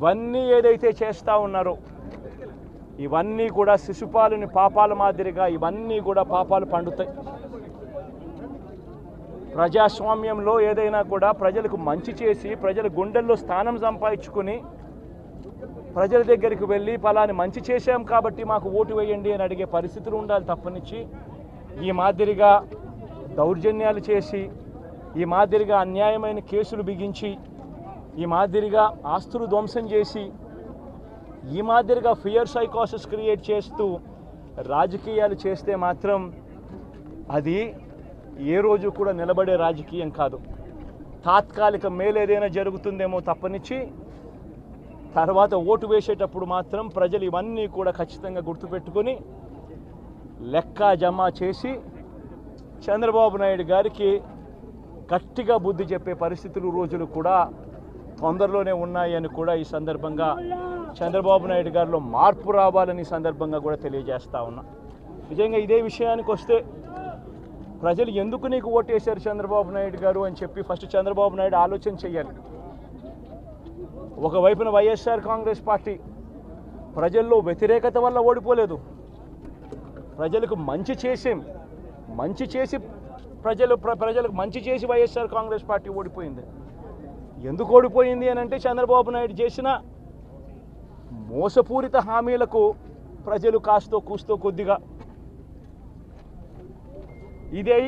ఇవన్నీ ఏదైతే చేస్తూ ఉన్నారో ఇవన్నీ కూడా శిశుపాలుని పాపాల మాదిరిగా ఇవన్నీ కూడా పాపాలు పండుతాయి. ప్రజాస్వామ్యంలో ఏదైనా కూడా ప్రజలకు మంచి చేసి ప్రజల గుండెల్లో స్థానం సంపాదించుకుని ప్రజల దగ్గరికి వెళ్ళి ఫలాని మంచి చేశాం కాబట్టి మాకు ఓటు వేయండి అని అడిగే పరిస్థితులు ఉండాలి తప్పనిచ్చి ఈ మాదిరిగా దౌర్జన్యాలు చేసి ఈ మాదిరిగా అన్యాయమైన కేసులు బిగించి ఈ మాదిరిగా ఆస్తులు ధ్వంసం చేసి ఈ మాదిరిగా ఫియర్ సైకోసిస్ క్రియేట్ చేస్తూ రాజకీయాలు చేస్తే మాత్రం అది ఏ రోజు కూడా నిలబడే రాజకీయం కాదు. తాత్కాలిక మేలు ఏదైనా జరుగుతుందేమో తప్పనిచ్చి తర్వాత ఓటు వేసేటప్పుడు మాత్రం ప్రజలు ఇవన్నీ కూడా ఖచ్చితంగా గుర్తుపెట్టుకొని లెక్క జమ చేసి చంద్రబాబు నాయుడు గారికి గట్టిగా బుద్ధి చెప్పే పరిస్థితులు రోజులు కూడా తొందరలోనే ఉన్నాయని కూడా ఈ సందర్భంగా చంద్రబాబు నాయుడు గారిలో మార్పు రావాలని సందర్భంగా కూడా తెలియజేస్తా ఉన్నా. నిజంగా ఇదే విషయానికి వస్తే ప్రజలు ఎందుకు నీకు ఓటేశారు చంద్రబాబు నాయుడు గారు అని చెప్పి ఫస్ట్ చంద్రబాబు నాయుడు ఆలోచన చేయాలి. ఒకవైపున వైఎస్ఆర్ కాంగ్రెస్ పార్టీ ప్రజల్లో వ్యతిరేకత వల్ల ఓడిపోలేదు, ప్రజలకు మంచి చేసి ప్రజలకు మంచి చేసి వైఎస్ఆర్ కాంగ్రెస్ పార్టీ ఓడిపోయింది. ఎందుకు ఓడిపోయింది అని అంటే చంద్రబాబు నాయుడు చేసిన మోసపూరిత హామీలకు ప్రజలు కాస్తో కూస్తో కొద్దిగా ఇదే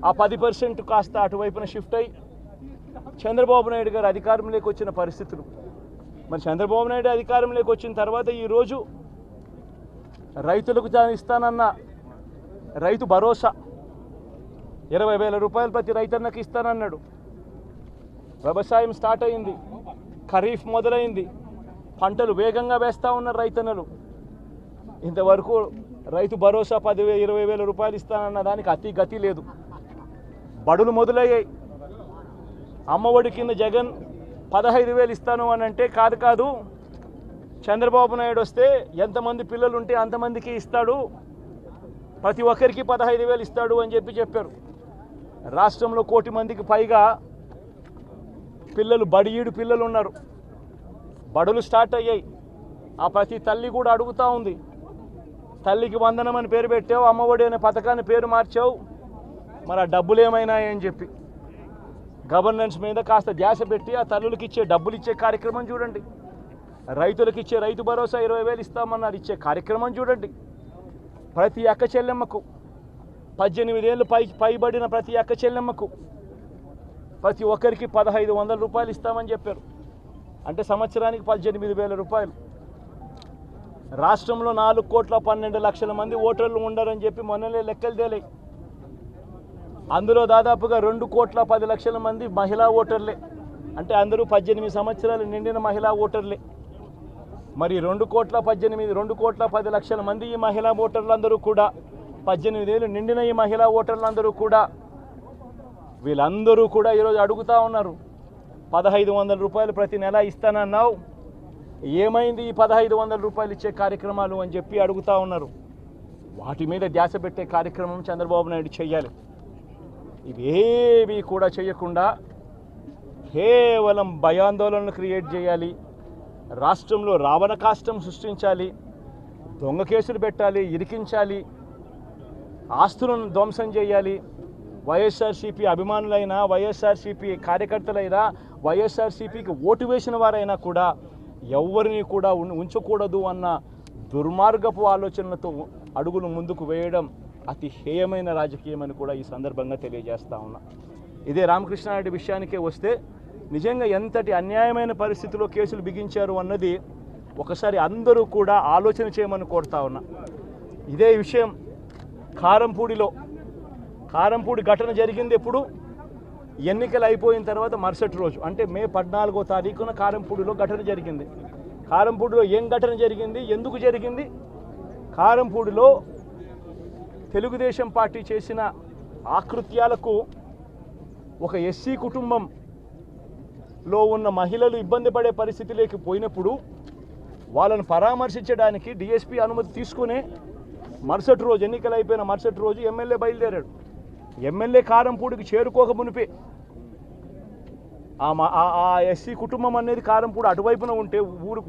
ఆ 10% కాస్త అటువైపున షిఫ్ట్ అయ్యి చంద్రబాబు నాయుడు గారు అధికారంలోకి వచ్చిన పరిస్థితులు. మరి చంద్రబాబు నాయుడు అధికారంలోకి వచ్చిన తర్వాత ఈరోజు రైతులకు ఇస్తానన్న రైతు భరోసా 20,000 రూపాయలు ప్రతి రైతన్నకి ఇస్తానన్నాడు. వ్యవసాయం స్టార్ట్ అయింది, ఖరీఫ్ మొదలైంది, పంటలు వేగంగా వేస్తూ ఉన్నారు రైతన్నలు. ఇంతవరకు రైతు భరోసా 10,000-20,000 రూపాయలు ఇస్తానన్న దానికి అతి గతి లేదు. బడులు మొదలయ్యాయి. అమ్మఒడి కింద జగన్ 15,000 ఇస్తాను అని అంటే కాదు చంద్రబాబు నాయుడు వస్తే ఎంతమంది పిల్లలు ఉంటే అంతమందికి ఇస్తాడు, ప్రతి ఒక్కరికి 15,000 ఇస్తాడు అని చెప్పారు. రాష్ట్రంలో 1 కోటి మందికి పైగా బడియీడు పిల్లలు ఉన్నారు. బడులు స్టార్ట్ అయ్యాయి. ఆ ప్రతి తల్లి కూడా అడుగుతూ ఉంది, తల్లికి వందనం అని పేరు పెట్టావు, అమ్మఒడి అనే పథకాన్ని పేరు మార్చావు, మరి ఆ డబ్బులు ఏమైనాయని చెప్పి గవర్నెన్స్ మీద కాస్త ధ్యాస పెట్టి ఆ తల్లులకు ఇచ్చే డబ్బులు ఇచ్చే కార్యక్రమం చూడండి. రైతులకు ఇచ్చే రైతు భరోసా 20,000 ఇస్తామన్నారు, ఇచ్చే కార్యక్రమం చూడండి. ప్రతి అక్క చెల్లెమ్మకు 18 ఏళ్ళు పైబడిన ప్రతి అక్క చెల్లెమ్మకు ప్రతి ఒక్కరికి 1,500 రూపాయలు ఇస్తామని చెప్పారు. అంటే సంవత్సరానికి 18,000 రూపాయలు. రాష్ట్రంలో 4,12,00,000 మంది ఓటర్లు ఉండరని చెప్పి మొన్ననే లెక్కలు తేలాయి. అందులో దాదాపుగా 2,10,00,000 మంది మహిళా ఓటర్లే. అంటే అందరూ 18 సంవత్సరాలు నిండిన మహిళా ఓటర్లే. మరి 2,10,00,000 మంది ఈ మహిళా ఓటర్లందరూ కూడా 18 ఏళ్ళు నిండిన ఈ మహిళా ఓటర్లందరూ కూడా వీళ్ళందరూ కూడా ఈరోజు అడుగుతూ ఉన్నారు, 1,500 రూపాయలు ప్రతి నెల ఇస్తానన్నావు, ఏమైంది ఈ 1,500 రూపాయలు ఇచ్చే కార్యక్రమాలు అని చెప్పి అడుగుతూ ఉన్నారు. వాటి మీద ధ్యాస పెట్టే కార్యక్రమం చంద్రబాబు నాయుడు చేయాలి. ఇవేవి కూడా చేయకుండా కేవలం భయాందోళనలు క్రియేట్ చేయాలి, రాష్ట్రంలో రావణ కాష్టం సృష్టించాలి, దొంగ కేసులు పెట్టాలి, ఇరికించాలి, ఆస్తులను ధ్వంసం చేయాలి. వైఎస్ఆర్సీపీ అభిమానులైనా, వైఎస్ఆర్సీపీ కార్యకర్తలైనా, వైఎస్ఆర్సీపీకి ఓటు వేసిన వారైనా కూడా ఎవరిని కూడా ఉంచకూడదు అన్న దుర్మార్గపు ఆలోచనలతో అడుగులు ముందుకు వేయడం అతి హేయమైన రాజకీయం అని కూడా ఈ సందర్భంగా తెలియజేస్తా ఉన్నా. ఇదే రామకృష్ణారెడ్డి విషయానికే వస్తే నిజంగా ఎంతటి అన్యాయమైన పరిస్థితిలో కేసులు బిగించారు అన్నది ఒకసారి అందరూ కూడా ఆలోచన చేయమని కోరుతా ఉన్నా. ఇదే విషయం కారంపూడి ఘటన జరిగింది ఎప్పుడు? ఎన్నికలు అయిపోయిన తర్వాత మరుసటి రోజు, అంటే మే 14వ తారీఖున కారంపూడిలో ఘటన జరిగింది. కారంపూడిలో ఏం ఘటన జరిగింది, ఎందుకు జరిగింది? కారంపూడిలో తెలుగుదేశం పార్టీ చేసిన ఆకృత్యాలకు ఒక ఎస్సీ కుటుంబంలో ఉన్న మహిళలు ఇబ్బంది పడే పరిస్థితిలోకి పోయినప్పుడు వాళ్ళను పరామర్శించడానికి డిఎస్పీ అనుమతి తీసుకునే మరుసటి రోజు, ఎన్నికలు అయిపోయిన మరుసటి రోజు ఎమ్మెల్యే బయలుదేరాడు. ఎమ్మెల్యే కారంపూడికి చేరుకోక మునిపే ఆ ఎస్సీ కుటుంబం అనేది కారంపూడి అటువైపున ఉంటే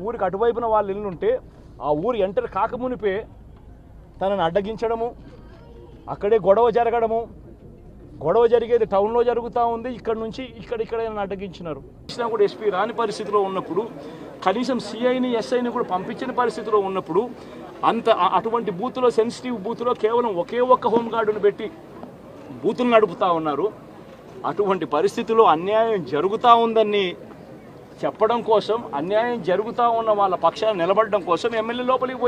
ఊరికి అటువైపున వాళ్ళ ఇల్లు ఉంటే ఆ ఊరు ఎంటర్ కాకమునిపే తనని అడ్డగించడము, అక్కడే గొడవ జరగడము, గొడవ జరిగేది టౌన్లో జరుగుతూ ఉంది, ఇక్కడ నుంచి ఇక్కడ అడ్డగించినారు. కూడా ఎస్పీ రాని పరిస్థితిలో ఉన్నప్పుడు, కనీసం సిఐని ఎస్ఐని కూడా పంపించిన పరిస్థితిలో ఉన్నప్పుడు, అటువంటి బూత్లో, సెన్సిటివ్ బూత్లో కేవలం ఒకే ఒక్క హోంగార్డును పెట్టి బూతులు నడుపుతూ ఉన్నారు. అటువంటి పరిస్థితుల్లో అన్యాయం జరుగుతూ ఉందని చెప్పడం కోసం, అన్యాయం జరుగుతూ ఉన్న వాళ్ళ పక్షాన్ని నిలబడడం కోసం ఎమ్మెల్యే లోపలికి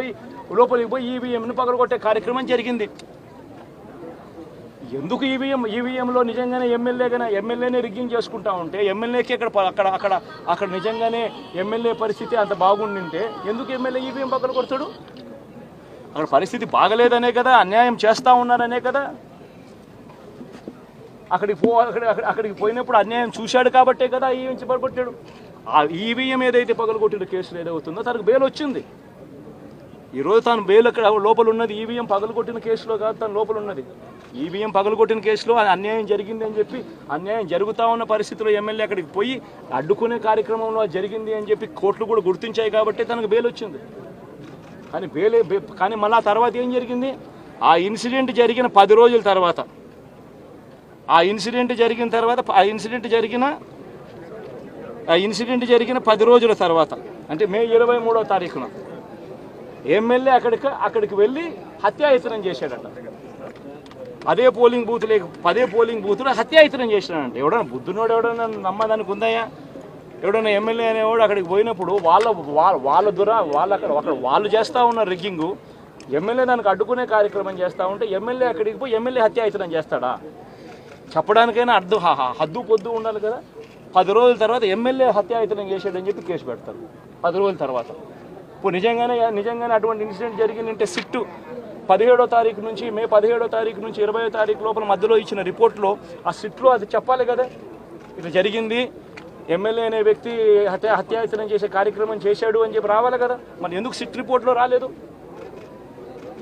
పోయి ఈవీఎంను పగలగొట్టే కార్యక్రమం జరిగింది. ఎందుకు ఈవీఎంలో నిజంగానే ఎమ్మెల్యేనే రిగ్గింగ్ చేసుకుంటా ఉంటే, ఎమ్మెల్యేకి అక్కడ నిజంగానే ఎమ్మెల్యే పరిస్థితి అంత బాగుండింటే ఎందుకు ఎమ్మెల్యే ఈవీఎం పక్కన కొడతాడు? అక్కడ పరిస్థితి బాగలేదనే కదా, అన్యాయం చేస్తూ ఉన్నారనే కదా. అక్కడికి పోయినప్పుడు అన్యాయం చూశాడు కాబట్టే కదా ఈవీఎం పగలగొట్టాడు. ఆ ఈవీఎం ఏదైతే పగలగొట్టిన కేసులు ఏదవుతుందో తనకు బెయిల్ వచ్చింది. ఈరోజు తాను బెయిల్ అక్కడ లోపల ఉన్నది ఈవీఎం పగలగొట్టిన కేసులో కాదు, తను లోపల ఉన్నది ఈవీఎం పగలగొట్టిన కేసులో. అన్యాయం జరిగింది అని చెప్పి, అన్యాయం జరుగుతూ ఉన్న పరిస్థితిలో ఎమ్మెల్యే అక్కడికి పోయి అడ్డుకునే కార్యక్రమంలో జరిగింది అని చెప్పి కోర్టులు కూడా గుర్తించాయి కాబట్టి తనకు బెయిల్ వచ్చింది. కానీ మళ్ళీ ఆ తర్వాత ఏం జరిగింది? ఆ ఇన్సిడెంట్ జరిగిన 10 రోజుల తర్వాత, ఆ ఇన్సిడెంట్ జరిగిన 10 రోజుల తర్వాత, అంటే మే 23వ తారీఖున ఎమ్మెల్యే అక్కడికి వెళ్ళి హత్యాయత్నం చేశాడట. అదే పోలింగ్ బూత్లో హత్యాయత్నం చేశాడంట. ఎవడన్నా బుద్ధునోడు ఎవడన్నా నమ్మదానికి ఉందయ్యా? ఎవడన్నా ఎమ్మెల్యే అనేవాడు అక్కడికి పోయినప్పుడు వాళ్ళు చేస్తూ ఉన్న రిగ్గింగు, ఎమ్మెల్యే దానికి అడ్డుకునే కార్యక్రమం చేస్తూ ఉంటే ఎమ్మెల్యే అక్కడికి పోయి ఎమ్మెల్యే హత్యాయత్నం చేస్తాడా? చెప్పడానికైనా హద్దు పొద్దు ఉండాలి కదా. 10 రోజుల తర్వాత ఎమ్మెల్యే హత్యాయత్నం చేశాడని చెప్పి కేసు పెడతారు 10 రోజుల తర్వాత. ఇప్పుడు నిజంగానే అటువంటి ఇన్సిడెంట్ జరిగిందంటే సిట్టు 17వ తారీఖు నుంచి, మే 17వ తారీఖు నుంచి 20వ తారీఖు లోపల మధ్యలో ఇచ్చిన రిపోర్ట్లో, ఆ సిట్లో అది చెప్పాలి కదా, ఇట్లా జరిగింది, ఎమ్మెల్యే అనే వ్యక్తి హత్యాయత్నం చేసే కార్యక్రమం చేశాడు అని చెప్పి రావాలి కదా. మరి ఎందుకు సిట్ రిపోర్ట్లో రాలేదు?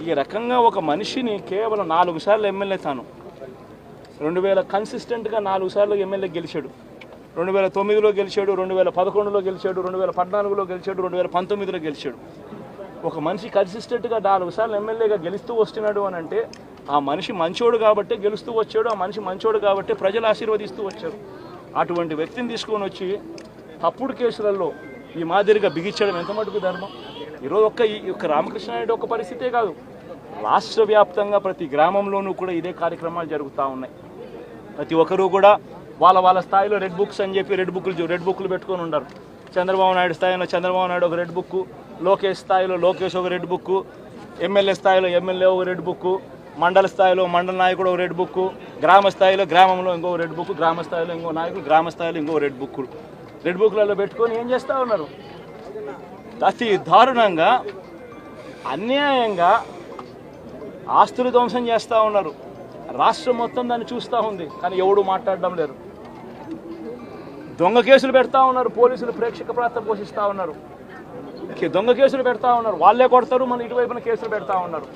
ఈ రకంగా ఒక మనిషిని కేవలం 4 సార్లు ఎమ్మెల్యే, తాను 2000 కన్సిస్టెంట్గా 4 సార్లు ఎమ్మెల్యే గెలిచాడు. 2009లో గెలిచాడు, 2011లో గెలిచాడు, 2014లో గెలిచాడు, 2019లో గెలిచాడు. ఒక మనిషి కన్సిస్టెంట్గా 4 సార్లు ఎమ్మెల్యేగా గెలుస్తూ వస్తున్నాడు అని అంటే ఆ మనిషి మంచోడు కాబట్టే గెలుస్తూ వచ్చాడు, ఆ మనిషి మంచోడు కాబట్టే ప్రజలు ఆశీర్వదిస్తూ వచ్చారు. అటువంటి వ్యక్తిని తీసుకొని వచ్చి తప్పుడు కేసులలో ఈ మాదిరిగా బిగించడం ఎంత మటుకు ధర్మం? ఈరోజు ఒక్క రామకృష్ణారెడ్డి ఒక్క పరిస్థితే కాదు, రాష్ట్ర వ్యాప్తంగా ప్రతి గ్రామంలోనూ కూడా ఇదే కార్యక్రమాలు జరుగుతూ ఉన్నాయి. ప్రతి ఒక్కరూ కూడా వాళ్ళ స్థాయిలో రెడ్ బుక్స్ అని చెప్పి రెడ్ బుక్లు పెట్టుకొని ఉన్నారు. చంద్రబాబు నాయుడు స్థాయిలో చంద్రబాబు నాయుడు ఒక రెడ్ బుక్, లోకేష్ స్థాయిలో లోకేష్ ఒక రెడ్ బుక్, ఎమ్మెల్యే స్థాయిలో ఎమ్మెల్యే ఒక రెడ్ బుక్, మండల స్థాయిలో మండల నాయకుడు ఒక రెడ్ బుక్, గ్రామ స్థాయిలో గ్రామంలో ఇంకో రెడ్ బుక్, గ్రామ స్థాయిలో ఇంకో నాయకుడు, గ్రామ స్థాయిలో ఇంకో రెడ్ బుక్లలో పెట్టుకొని ఏం చేస్తూ ఉన్నారు? అతి దారుణంగా అన్యాయంగా ఆస్తులు ధ్వంసం చేస్తూ ఉన్నారు. రాష్ట్రం మొత్తం దాన్ని చూస్తూ ఉంది, కానీ ఎవడు మాట్లాడడం లేదు. దొంగ కేసులు పెడతా ఉన్నారు, పోలీసులు ప్రేక్షక పాత్ర పోషిస్తూ ఉన్నారు. దొంగ కేసులు పెడతా ఉన్నారు, వాళ్ళే కొడతారు, మన ఇటువైపున కేసులు పెడతా ఉన్నారు.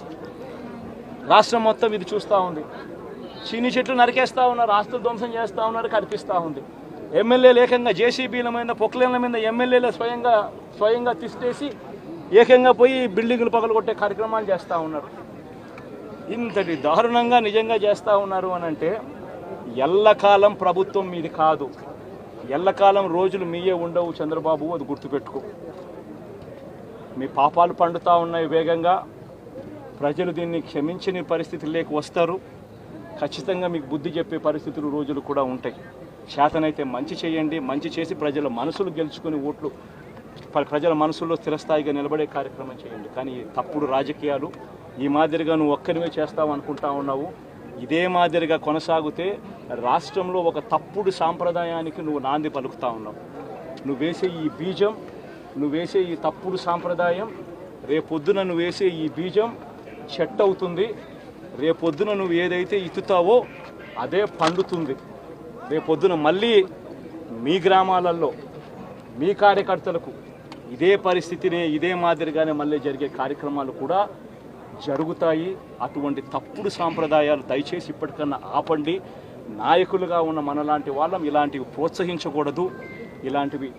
రాష్ట్రం మొత్తం ఇది చూస్తూ ఉంది. చీనీ చెట్లు నరికేస్తూ ఉన్నారు, ఆస్తులు ధ్వంసం చేస్తూ ఉన్నారు, కనిపిస్తూ ఉంది. ఎమ్మెల్యేలు ఏకంగా జేసీబీల మీద, పొక్లేన్ల మీద ఎమ్మెల్యేలు స్వయంగా తిష్టేసి ఏకంగా పోయి బిల్డింగులు పగలగొట్టే కార్యక్రమాలు చేస్తూ ఉన్నారు. ఇంతటి దారుణంగా నిజంగా చేస్తూ ఉన్నారు అని అంటే ఎల్లకాలం ప్రభుత్వం మీది కాదు, ఎల్లకాలం రోజులు మీయే ఉండవు చంద్రబాబు, అది గుర్తుపెట్టుకో. మీ పాపాలు పండుతూ ఉన్నాయి వేగంగా. ప్రజలు దీన్ని క్షమించని పరిస్థితి లేక వస్తారు. ఖచ్చితంగా మీకు బుద్ధి చెప్పే పరిస్థితులు రోజులు కూడా ఉంటాయి. శాతనైతే మంచి చేయండి, మంచి చేసి ప్రజల మనసులు గెలుచుకుని ఓట్లు ప్రజల మనసుల్లో స్థిరస్థాయిగా నిలబడే కార్యక్రమం చేయండి. కానీ తప్పుడు రాజకీయాలు ఈ మాదిరిగా నువ్వు ఒక్కరివే చేస్తావు అనుకుంటా ఉన్నావు. ఇదే మాదిరిగా కొనసాగితే రాష్ట్రంలో ఒక తప్పుడు సాంప్రదాయానికి నువ్వు నాంది పలుకుతా ఉన్నావు. నువ్వు వేసే ఈ బీజం, నువ్వు వేసే ఈ తప్పుడు సాంప్రదాయం, రేపొద్దున నువ్వు వేసే ఈ బీజం చెట్టు అవుతుంది. రేపొద్దున నువ్వు ఏదైతే ఇత్తుతావో అదే పండుతుంది. రేపొద్దున మళ్ళీ మీ గ్రామాలలో మీ కార్యకర్తలకు ఇదే పరిస్థితినే, ఇదే మాదిరిగానే మళ్ళీ జరిగే కార్యక్రమాలు కూడా జరుగుతాయి. అటువంటి తప్పుడు సాంప్రదాయాలు దయచేసి ఇప్పటికన్నా ఆపండి. నాయకులుగా ఉన్న మనలాంటి వాళ్ళం ఇలాంటివి ప్రోత్సహించకూడదు. ఇలాంటివి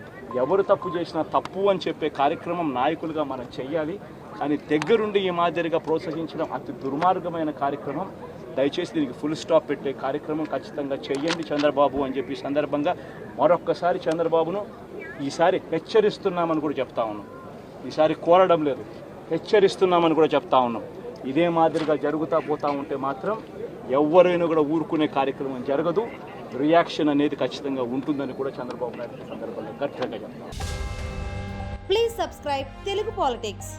ఎవరు తప్పు చేసినా తప్పు అని చెప్పే కార్యక్రమం నాయకులుగా మనం చెయ్యాలి. కానీ దగ్గరుండి ఈ మాదిరిగా ప్రోత్సహించడం అతి దుర్మార్గమైన కార్యక్రమం. దయచేసి దీనికి ఫుల్ స్టాప్ పెట్టే కార్యక్రమం ఖచ్చితంగా చెయ్యండి చంద్రబాబు అని చెప్పి సందర్భంగా మరొక్కసారి చంద్రబాబును ఈసారి హెచ్చరిస్తున్నామని కూడా చెప్తా ఉన్నాం. ఈసారి కోరడం లేదు, హెచ్చరిస్తున్నామని కూడా చెప్తా ఉన్నాం. ఇదే మాదిరిగా జరుగుతూ పోతూ ఉంటే మాత్రం ఎవరైనా కూడా ఊరుకునే కార్యక్రమం జరగదు. రియాక్షన్ అనేది ఖచ్చితంగా ఉంటుందని కూడా చంద్రబాబు నాయుడు సందర్భంగా గట్టిగా చెప్తాం. Please subscribe Telugu politics.